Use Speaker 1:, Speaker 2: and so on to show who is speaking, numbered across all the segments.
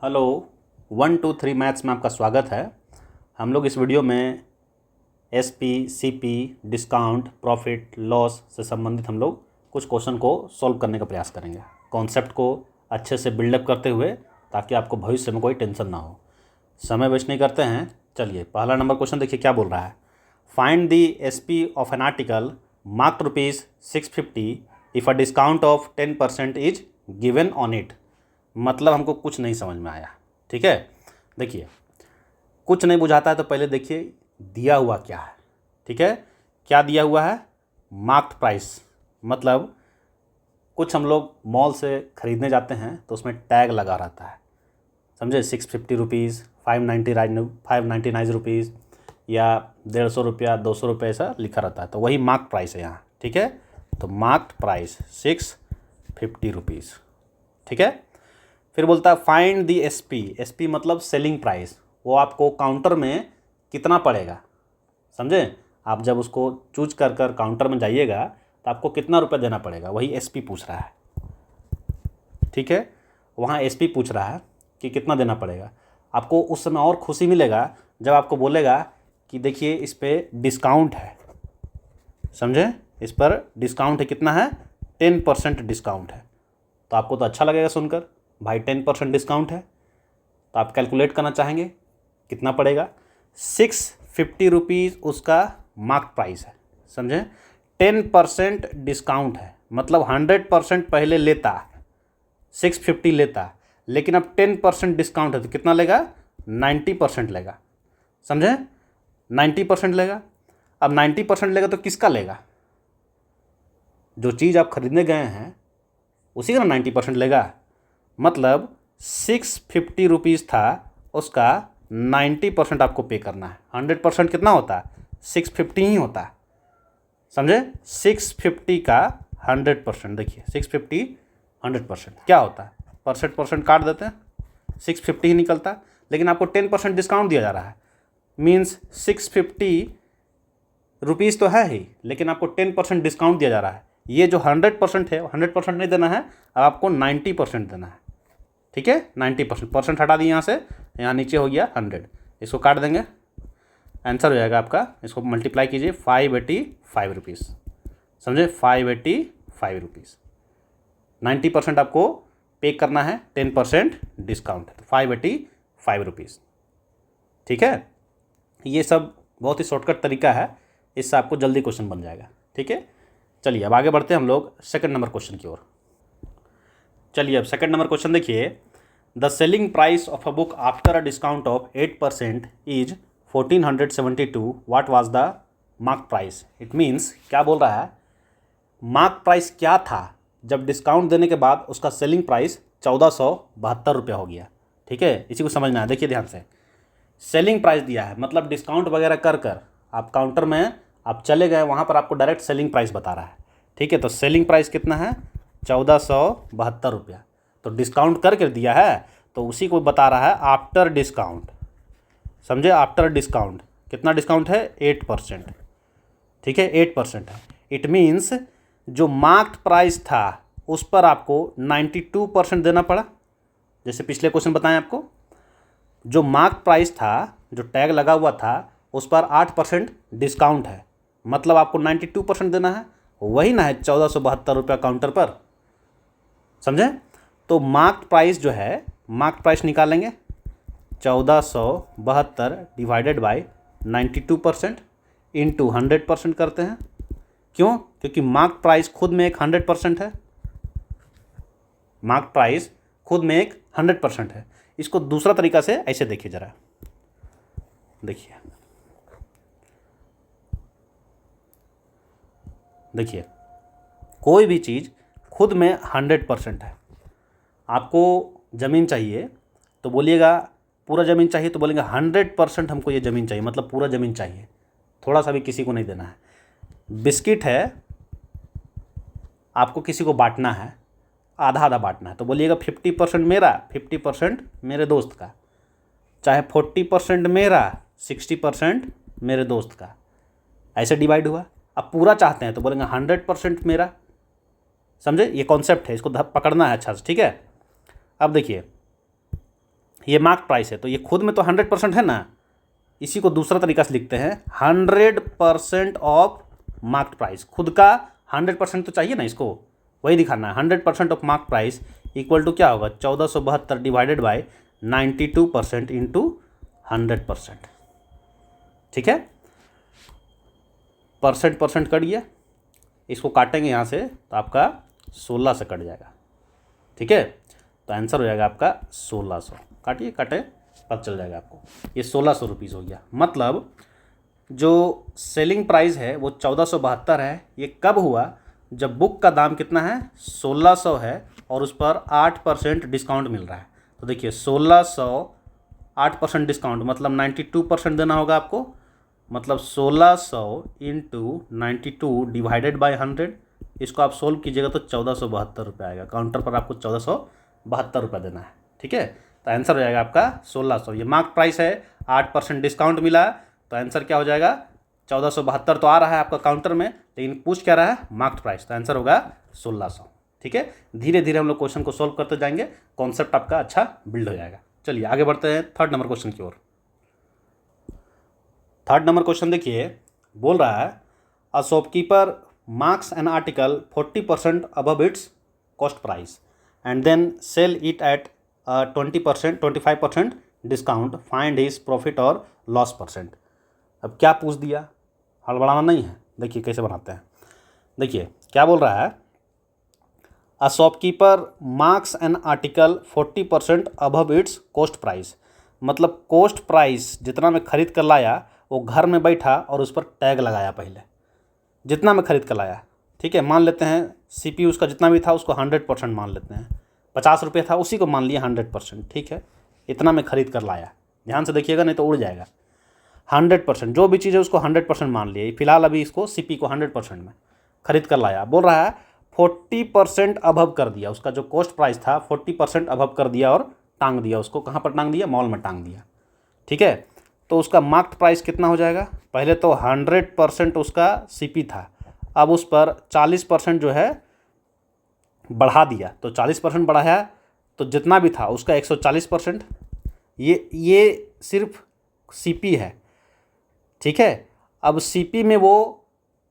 Speaker 1: Hello 1 2 3 maths में आपका स्वागत है। हम लोग इस वीडियो में SP, CP, discount, profit, loss से संबंधित हम लोग कुछ क्वेश्चन को सॉल्व करने का प्रयास करेंगे, कॉन्सेप्ट को अच्छे से बिल्डअप करते हुए, ताकि आपको भविष्य में कोई टेंशन ना हो। समय वेस्ट नहीं करते हैं। चलिए, पहला नंबर क्वेश्चन देखिए क्या बोल रहा है। Find the SP of an article marked ₹650 if a discount of 10% is given on it. मतलब हमको कुछ नहीं समझ में आया। ठीक है, देखिए, कुछ नहीं बुझाता है तो पहले देखिए दिया हुआ क्या है। ठीक है, क्या दिया हुआ है? Marked price. मतलब कुछ हम लोग मॉल से ख़रीदने जाते हैं तो उसमें टैग लगा रहता है, समझे। ₹650, ₹599 या ₹150, ₹200 ऐसा लिखा रहता है, तो वही मार्क प्राइस है यहाँ। ठीक है, तो मार्क्ड प्राइस ₹650। ठीक है, फिर बोलता है फाइंड दी एसपी। एसपी मतलब सेलिंग प्राइस। वो आपको काउंटर में कितना पड़ेगा, समझे। आप जब उसको चूज कर कर काउंटर में जाइएगा तो आपको कितना रुपये देना पड़ेगा, वही एसपी पूछ रहा है। ठीक है, वहाँ एसपी पूछ रहा है कि कितना देना पड़ेगा। आपको उस समय और खुशी मिलेगा जब आपको बोलेगा कि देखिए इस पर डिस्काउंट है, समझे। इस पर डिस्काउंट है, कितना है? 10% डिस्काउंट है। तो आपको तो अच्छा लगेगा सुनकर, भाई 10% डिस्काउंट है। तो आप कैलकुलेट करना चाहेंगे कितना पड़ेगा। ₹650 उसका मार्क प्राइस है, समझे। 10% डिस्काउंट है, मतलब 100% पहले लेता, 650 लेता, लेकिन अब 10% डिस्काउंट है तो कितना लेगा? 90% लेगा, समझे। 90% लेगा। अब 90% लेगा तो किसका लेगा? जो चीज़ आप खरीदने गए हैं उसी का ना 90% लेगा। मतलब ₹650 था, उसका 90% आपको पे करना है। 100% कितना होता है? 650 ही होता है, समझे। 650 का 100%, देखिए 650 100% क्या होता है? परसेंट काट देते हैं, 650 ही निकलता है। लेकिन आपको 10% डिस्काउंट दिया जा रहा है, मीन्स ₹650 तो है ही, लेकिन आपको 10% डिस्काउंट दिया जा रहा है। ये जो 100% है, 100% नहीं देना है, अब आपको 90% देना है। ठीक है, 90%। परसेंट हटा दिए यहाँ से, यहाँ नीचे हो गया 100। इसको काट देंगे, आंसर हो जाएगा आपका। इसको मल्टीप्लाई कीजिए, ₹585, समझे। ₹585, 90% आपको पे करना है, 10% डिस्काउंट है, तो ₹585। ठीक है, ये सब बहुत ही शॉर्टकट तरीका है, इससे आपको जल्दी क्वेश्चन बन जाएगा। ठीक है, चलिए अब आगे बढ़ते हैं हम लोग सेकंड नंबर क्वेश्चन की ओर। चलिए अब सेकंड नंबर क्वेश्चन देखिए। The selling price of a book after a discount of 8% is 1472। What was the mark price? It means क्या बोल रहा है, मार्क प्राइस क्या था जब डिस्काउंट देने के बाद उसका सेलिंग प्राइस ₹1472 हो गया। ठीक है, इसी को समझना है। देखिए ध्यान से, सेलिंग प्राइस दिया है, मतलब डिस्काउंट वगैरह कर कर आप काउंटर में आप चले गए, वहाँ पर आपको डायरेक्ट सेलिंग प्राइस बता रहा है। ठीक है, तो सेलिंग प्राइस कितना है? ₹1472। तो डिस्काउंट करके दिया है, तो उसी को बता रहा है आफ्टर डिस्काउंट, समझे। आफ्टर डिस्काउंट कितना डिस्काउंट है? 8%। ठीक है, 8% है। इट मीन्स जो मार्क्ड प्राइस था उस पर आपको 92% देना पड़ा। जैसे पिछले क्वेश्चन बताएं आपको, जो मार्क प्राइस था, जो टैग लगा हुआ था, उस पर 8% डिस्काउंट है, मतलब आपको 92% देना है। वही ना है ₹1472 काउंटर पर, समझे। तो मार्क प्राइस जो है, मार्क प्राइस निकालेंगे, 1472 डिवाइडेड बाई 92% इंटू 100% करते हैं। क्यों? क्योंकि मार्क प्राइस खुद में एक 100% है। मार्क प्राइस खुद में एक 100% है। इसको दूसरा तरीका से ऐसे देखिए जरा, देखिए देखिए, कोई भी चीज़ खुद में 100% है। आपको ज़मीन चाहिए तो बोलिएगा पूरा ज़मीन चाहिए, तो बोलेंगे 100% हमको ये ज़मीन चाहिए, मतलब पूरा ज़मीन चाहिए, थोड़ा सा भी किसी को नहीं देना है। बिस्किट है, आपको किसी को बांटना है, आधा आधा बांटना है, तो बोलिएगा 50% मेरा, 50% मेरे दोस्त का, चाहे 40% मेरा, 60% मेरे दोस्त का, ऐसे डिवाइड हुआ। अब पूरा चाहते हैं तो बोलेंगे 100% मेरा, समझे। ये कॉन्सेप्ट है, इसको पकड़ना है अच्छा से। ठीक है, अब देखिए ये मार्क प्राइस है, तो ये खुद में तो 100% है ना, इसी को दूसरा तरीका से लिखते हैं 100% ऑफ मार्क प्राइस। खुद का 100% तो चाहिए ना, इसको वही दिखाना है। 100% of mark price equal to क्या होगा, 1472 डिवाइडेड बाय 92% इंटू 100%। ठीक है, परसेंट कट गया, इसको काटेंगे यहाँ से तो आपका 16 से कट जाएगा। ठीक है, तो आंसर हो जाएगा आपका 1600। काटिए, काटे, पता चल जाएगा आपको। ये 1600 रुपीज़ हो गया। मतलब जो सेलिंग प्राइस है वो 1472 है। ये कब हुआ, जब बुक का दाम कितना है, 1600 है और उस पर 8% डिस्काउंट मिल रहा है। तो देखिए 1600 8% डिस्काउंट मतलब 92% देना होगा आपको। मतलब 1600 इंटू 92 डिवाइडेड बाय 100। इसको आप सोल्व कीजिएगा तो 1472 रुपये आएगा। काउंटर पर आपको 1472 रुपये देना है। ठीक है, तो आंसर हो जाएगा आपका 1600। ये मार्क प्राइस है, 8% डिस्काउंट मिला, तो आंसर क्या हो जाएगा, 1472 तो आ रहा है आपका काउंटर में, लेकिन पूछ क्या रहा है, मार्क प्राइस, तो आंसर होगा 1600। ठीक है, धीरे धीरे हम लोग क्वेश्चन को सोल्व करते जाएंगे, कॉन्सेप्ट आपका अच्छा बिल्ड हो जाएगा। चलिए आगे बढ़ते हैं थर्ड नंबर क्वेश्चन की ओर। थर्ड नंबर क्वेश्चन देखिए, बोल रहा है a shopkeeper marks an article 40% above its cost price and then sell it at 25% discount, find his profit और लॉस परसेंट। अब क्या पूछ दिया, हड़बड़ाना नहीं है, देखिए कैसे बनाते हैं। देखिए क्या बोल रहा है, a shopkeeper marks an article 40% above its cost price. मतलब कॉस्ट प्राइस जितना मैं खरीद कर लाया वो घर में बैठा और उस पर टैग लगाया पहले, जितना मैं खरीद कर लाया। ठीक है, मान लेते हैं CPU उसका जितना भी था उसको 100% मान लेते हैं, 50 रुपये था उसी को मान लिया 100%। ठीक है, इतना मैं खरीद कर लाया, ध्यान से देखिएगा नहीं तो उड़ जाएगा। 100% जो भी चीज़ है उसको 100% मान लिया। फिलहाल अभी इसको CP को 100% में खरीद कर लाया। बोल रहा है 40% अबव कर दिया, उसका जो कॉस्ट प्राइस था 40% अबव कर दिया और टांग दिया उसको। कहाँ पर टांग दिया, मॉल में टांग दिया। ठीक है, तो उसका मार्क प्राइस कितना हो जाएगा, पहले तो 100% उसका CP था, अब उस पर 40% जो है बढ़ा दिया, तो 40% बढ़ाया तो जितना भी था उसका 140%। ये सिर्फ CP है। ठीक है, अब CP में वो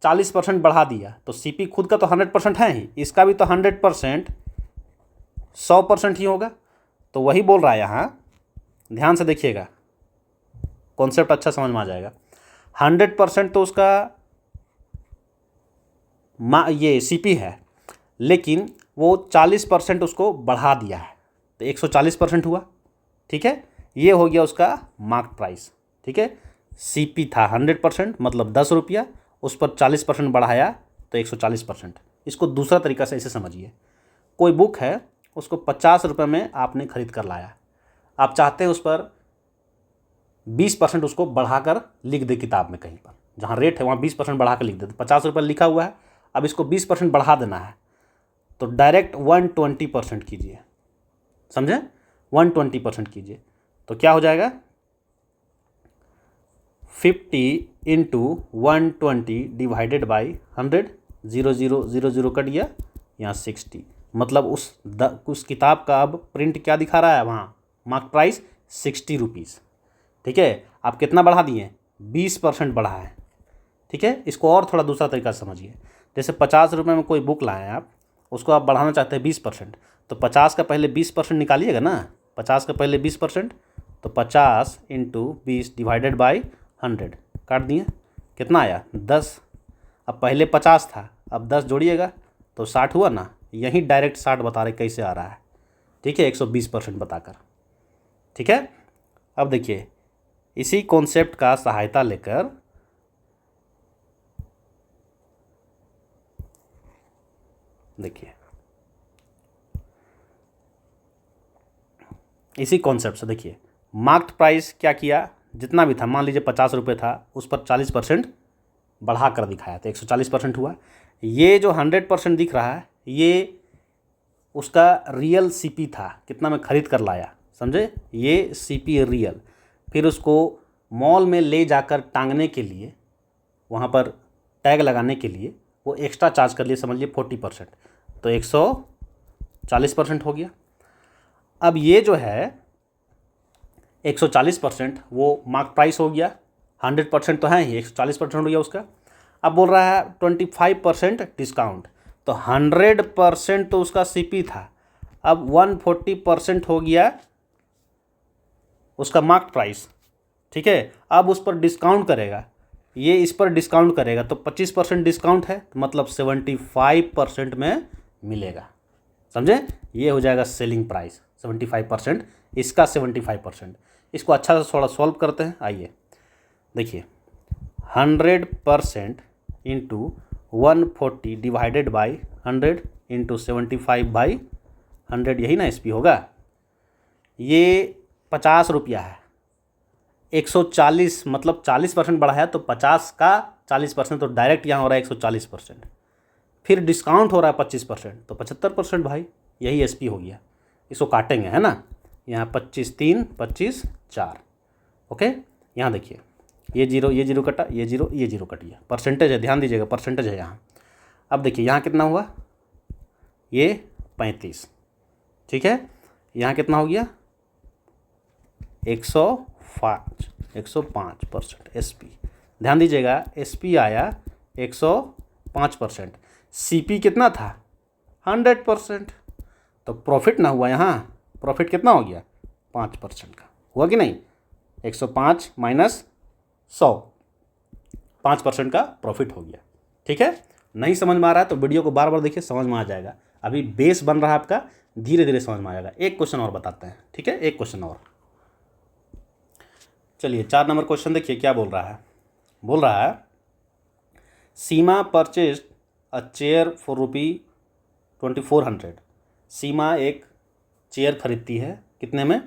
Speaker 1: 40% बढ़ा दिया, तो CP खुद का तो 100% है ही, इसका भी तो 100% 100% ही होगा। तो वही बोल रहा है यहाँ, ध्यान से देखिएगा, कॉन्सेप्ट अच्छा समझ में आ जाएगा। 100% तो उसका ये CP है, लेकिन वो 40% उसको बढ़ा दिया है, तो 140% हुआ। ठीक है, ये हो गया उसका मार्क प्राइस। ठीक है, CP था 100% मतलब 10 रुपया, उस पर 40% बढ़ाया तो 140%। इसको दूसरा तरीका से ऐसे समझिए, कोई बुक है उसको 50 रुपये में आपने खरीद कर लाया, आप चाहते हैं उस पर 20% उसको बढ़ाकर लिख दे किताब में, कहीं पर जहाँ रेट है वहाँ 20% बढ़ा कर लिख दे। तो 50 रुपये लिखा हुआ है, अब इसको 20% बढ़ा देना है, तो डायरेक्ट 120% कीजिए, समझे, 120% कीजिए। तो क्या हो जाएगा, 50 इंटू 120 डिवाइडेड बाई 100, 0 कट गया, यहाँ 60। मतलब उस किताब का अब प्रिंट क्या दिखा रहा है, वहाँ मार्क प्राइस 60 रुपीज़। ठीक है, आप कितना बढ़ा दिए, 20% बढ़ा है। ठीक है, इसको और थोड़ा दूसरा तरीका से समझिए। जैसे 50 रुपये में कोई बुक लाए आप, उसको आप बढ़ाना चाहते हैं 20%, तो 50 का पहले 20% निकालिएगा ना, 50 का पहले 20%, तो 50 इंटू 20 डिवाइडेड बाई 100 काट दिए, कितना आया, 10। अब पहले 50 था, अब 10 जोड़िएगा तो 60 हुआ ना, यहीं डायरेक्ट 60 बता रहे कैसे आ रहा है। ठीक है, 120% बताकर। ठीक है, अब देखिए इसी कॉन्सेप्ट का सहायता लेकर देखिए, इसी कॉन्सेप्ट से देखिए, मार्क्ड प्राइस क्या किया, जितना भी था, मान लीजिए 50 रुपये था, उस पर 40% बढ़ा कर दिखाया तो 140% हुआ। ये जो 100% दिख रहा है ये उसका रियल CP था, कितना मैं खरीद कर लाया, समझे, ये CP रियल। फिर उसको मॉल में ले जाकर टांगने के लिए, वहाँ पर टैग लगाने के लिए वो एक्स्ट्रा चार्ज कर लिए, समझिए 40%, तो 140% हो गया। अब ये जो है 140% वो मार्क प्राइस हो गया, 100% तो है ही, 140% हो गया उसका। अब बोल रहा है 25% डिस्काउंट, तो 100% तो उसका सीपी था, अब 140% हो गया उसका मार्क प्राइस, ठीक है। अब उस पर डिस्काउंट करेगा, ये इस पर डिस्काउंट करेगा, तो 25% डिस्काउंट है, मतलब 75% में मिलेगा, समझे। ये हो जाएगा सेलिंग प्राइस 75%, इसका 75%। इसको अच्छा से थोड़ा सॉल्व करते हैं, आइए देखिए। 100% इंटू 140 डिवाइडेड बाई 100 इंटू 75/100, यही ना एसपी होगा। ये 50 रुपया है, 140 मतलब 40% बढ़ा है, तो 50 का 40%, तो डायरेक्ट यहाँ हो रहा है 140%। फिर डिस्काउंट हो रहा है 25%, तो 75% भाई, यही एसपी हो गया। इसको काटेंगे, है ना, यहाँ 25 3 25 4, ओके। यहाँ देखिए, ये जीरो कटा, ये जीरो कट गया, परसेंटेज है, ध्यान दीजिएगा, परसेंटेज है यहाँ। अब देखिए यहाँ कितना हुआ, ये 35, ठीक है। यहाँ कितना हो गया, 105% एसपी। ध्यान दीजिएगा, एसपी आया 105%, सीपी कितना था 100%, तो प्रॉफिट ना हुआ, यहाँ प्रॉफिट कितना हो गया 5% का, हुआ कि नहीं। 105 माइनस 100, 5% का प्रॉफिट हो गया, ठीक है। नहीं समझ में आ रहा है तो वीडियो को बार बार देखिए, समझ में आ जाएगा। अभी बेस बन रहा है आपका, धीरे धीरे समझ में आ जाएगा। एक क्वेश्चन और बताते हैं, ठीक है, एक क्वेश्चन और। चलिए 4 नंबर क्वेश्चन देखिए क्या बोल रहा है। बोल रहा है सीमा परचेज अ चेयर फॉर ₹2400। सीमा एक चेयर खरीदती है, कितने में,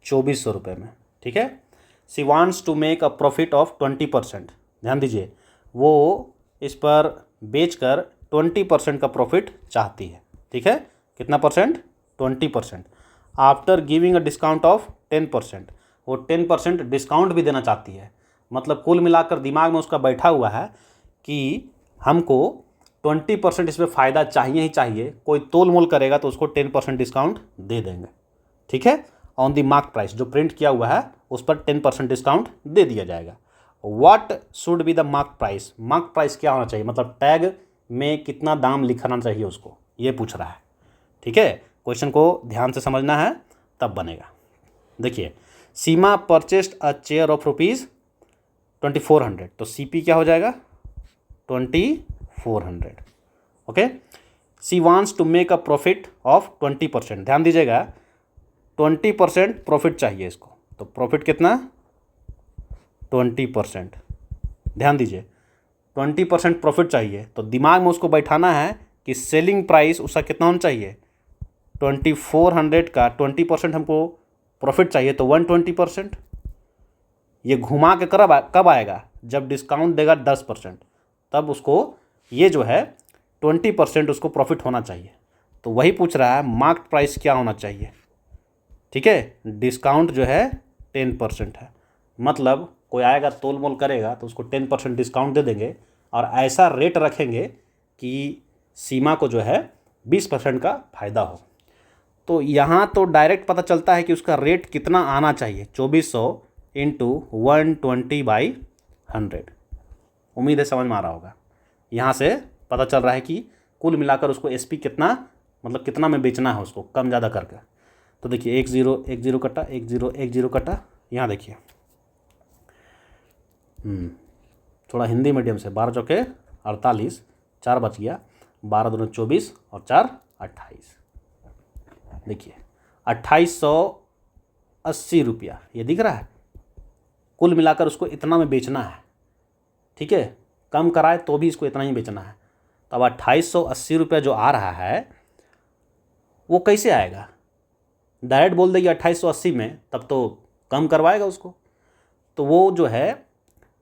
Speaker 1: 2400 रुपये में, ठीक है। She wants to make a profit of 20%। ध्यान दीजिए, वो इस पर बेचकर 20% का प्रॉफिट चाहती है, ठीक है। कितना percent, 20%। After giving a discount of 10%, वो 10% डिस्काउंट भी देना चाहती है। मतलब कुल मिलाकर दिमाग में उसका बैठा हुआ है कि हमको 20% इसमें फ़ायदा चाहिए ही चाहिए, कोई तोल मोल करेगा तो उसको 10% डिस्काउंट दे देंगे, ठीक है। ऑन दी मार्क प्राइस, जो प्रिंट किया हुआ है उस पर 10% डिस्काउंट दे दिया जाएगा। What should be the mark price, mark price क्या होना चाहिए, मतलब टैग में कितना दाम लिखना चाहिए उसको, ये पूछ रहा है, ठीक है। क्वेश्चन को ध्यान से समझना है तब बनेगा। देखिए, Seema purchased a chair of ₹2400, तो सीपी क्या हो जाएगा 2400, okay. She wants to make a profit of 20%। ध्यान दीजिएगा, 20% प्रॉफिट चाहिए इसको, तो प्रॉफिट कितना 20%। ध्यान दीजिए, 20% प्रॉफिट चाहिए, तो दिमाग में उसको बैठाना है कि सेलिंग प्राइस उसका कितना होना चाहिए, 2400 का 20% हमको प्रॉफिट चाहिए, तो 120%। ये घुमा के कब आएगा, जब डिस्काउंट देगा 10%, तब उसको ये जो है 20% उसको प्रॉफिट होना चाहिए। तो वही पूछ रहा है मार्क प्राइस क्या होना चाहिए, ठीक है। डिस्काउंट जो है 10% है, मतलब कोई आएगा तोल मोल करेगा तो उसको 10% डिस्काउंट दे देंगे, और ऐसा रेट रखेंगे कि सीमा को जो है 20% का फ़ायदा हो। तो यहाँ तो डायरेक्ट पता चलता है कि उसका रेट कितना आना चाहिए, 2400 इंटू 120/100। उम्मीद है समझ में आ रहा होगा। यहाँ से पता चल रहा है कि कुल मिलाकर उसको एसपी कितना, मतलब कितना में बेचना है उसको, कम ज़्यादा करके। तो देखिए 1 0 कटा, 1 0 कटा। यहाँ देखिए थोड़ा हिंदी मीडियम से, 12 चौके 48, 4 बच गया, 12 दूनी 24 और 4 28। देखिए 2880 रुपया, ये दिख रहा है। कुल मिलाकर उसको इतना में बेचना है, ठीक है। कम कराए तो भी इसको इतना ही बेचना है। तो अब 2880 रुपया जो आ रहा है वो कैसे आएगा, डायरेक्ट बोल देगी 2880 में, तब तो कम करवाएगा उसको। तो वो जो है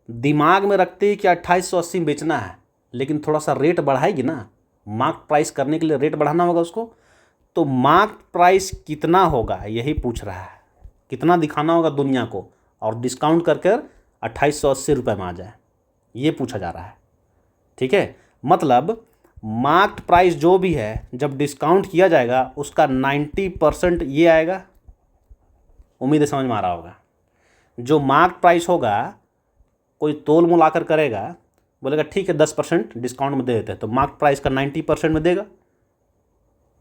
Speaker 1: दिमाग में रखते हैं कि 2880 में बेचना है, लेकिन थोड़ा सा रेट बढ़ाएगी ना, मार्क प्राइस करने के लिए रेट बढ़ाना होगा उसको। तो मार्क प्राइस कितना होगा यही पूछ रहा है, कितना दिखाना होगा दुनिया को, और डिस्काउंट करके 2880 रुपये में आ जाए, ये पूछा जा रहा है, ठीक है। मतलब मार्क प्राइस जो भी है जब डिस्काउंट किया जाएगा उसका 90% ये आएगा। उम्मीद है समझ में आ रहा होगा। जो मार्क प्राइस होगा कोई तोल मोल आकर करेगा, बोलेगा ठीक है 10% डिस्काउंट में दे देते हैं, तो मार्क प्राइस का 90% में देगा,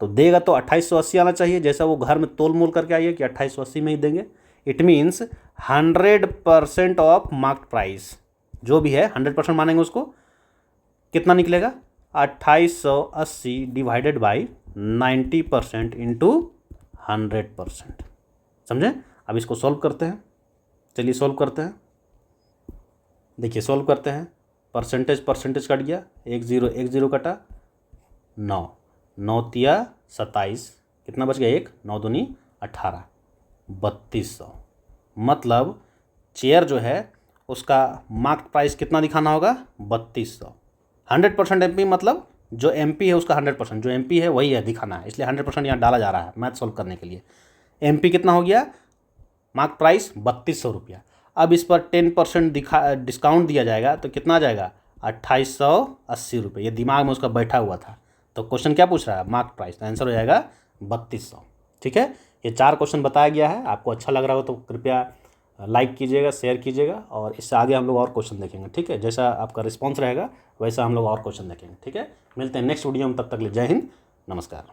Speaker 1: तो देगा तो 2880 आना चाहिए, जैसा वो घर में तोल मोल करके आइए कि 2880 में ही देंगे। It means 100% of mark price जो भी है 100% मानेंगे उसको, कितना निकलेगा 2880 डिवाइडेड बाई 90% इंटू 100%। समझे? अब इसको सॉल्व करते हैं, चलिए सॉल्व करते हैं। देखिए सॉल्व करते हैं, परसेंटेज कट गया, 1 0 कटा, 9 9 तिया 27, कितना बच गया 1, 9 दूनी 18, 3200। मतलब चेयर जो है उसका मार्क प्राइस कितना दिखाना होगा 3200। 100% MP मतलब जो MP है उसका 100%, जो MP है वही है दिखाना है, इसलिए 100% यहाँ डाला जा रहा है मैथ सॉल्व करने के लिए। MP कितना हो गया, मार्क प्राइस 3200 रुपया। अब इस पर 10% डिस्काउंट दिया जाएगा तो कितना आ जाएगा 2880 रुपये। ये दिमाग में उसका बैठा हुआ था, तो क्वेश्चन क्या पूछ रहा है मार्क प्राइस, तो आंसर हो जाएगा 3200। ठीक है, ये 4 क्वेश्चन बताया गया है। आपको अच्छा लग रहा हो तो कृपया लाइक कीजिएगा, शेयर कीजिएगा, और इससे आगे हम लोग और क्वेश्चन देखेंगे। ठीक है, जैसा आपका रिस्पॉन्स रहेगा वैसा हम लोग और क्वेश्चन देखेंगे। ठीक है, मिलते हैं नेक्स्ट वीडियो में, तब तक के लिए जय हिंद, नमस्कार।